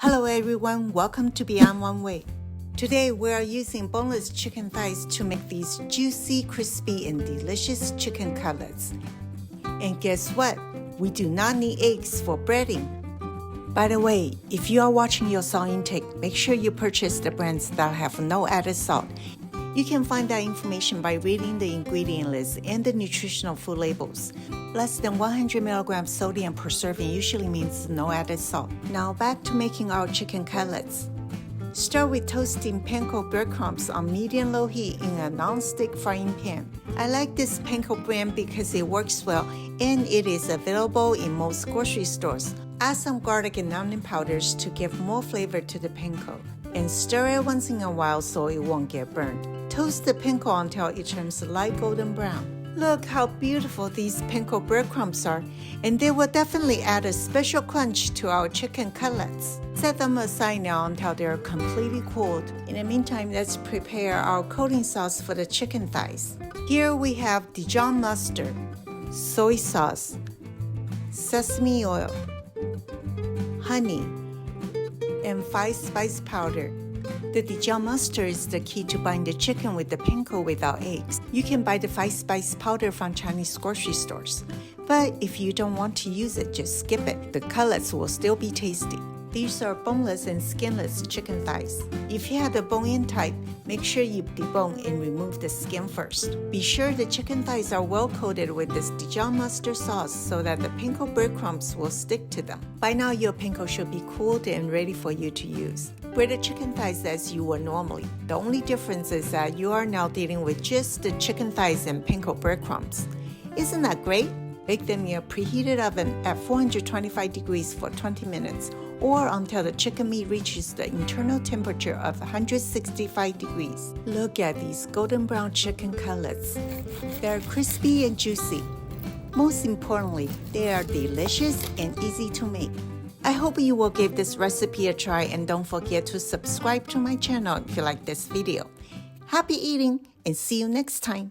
Hello everyone, welcome to Beyond One Way. Today we are using boneless chicken thighs to make these juicy, crispy, and delicious chicken cutlets. And guess what? We do not need eggs for breading. By the way, if you are watching your salt intake, make sure you purchase the brands that have no added salt. You can find that information by reading the ingredient list and the nutritional food labels. Less than 100 milligrams sodium per serving usually means no added salt. Now back to making our chicken cutlets. Start with toasting panko breadcrumbs on medium-low heat in a non-stick frying pan. I like this panko brand because it works well and it is available in most grocery stores. Add some garlic and onion powders to give more flavor to the panko. And stir it once in a while so it won't get burned. Toast the panko until it turns light golden brown. Look how beautiful these panko breadcrumbs are, and they will definitely add a special crunch to our chicken cutlets. Set them aside now until they're completely cooled. In the meantime, let's prepare our coating sauce for the chicken thighs. Here we have Dijon mustard, soy sauce, sesame oil, honey, and 5 spice powder. The Dijon mustard is the key to buying the chicken with the panko without eggs. You can buy the 5 spice powder from Chinese grocery stores. But if you don't want to use it, just skip it. The cutlets will still be tasty. These are boneless and skinless chicken thighs. If you have the bone-in type, make sure you debone and remove the skin first. Be sure the chicken thighs are well coated with this Dijon mustard sauce so that the panko breadcrumbs will stick to them. By now, your panko should be cooled and ready for you to use. Bread the chicken thighs as you would normally. The only difference is that you are now dealing with just the chicken thighs and panko breadcrumbs. Isn't that great? Bake them in a preheated oven at 425 degrees for 20 minutes or until the chicken meat reaches the internal temperature of 165 degrees. Look at these golden brown chicken cutlets. They're crispy and juicy. Most importantly, they are delicious and easy to make. I hope you will give this recipe a try and don't forget to subscribe to my channel if you like this video. Happy eating and see you next time.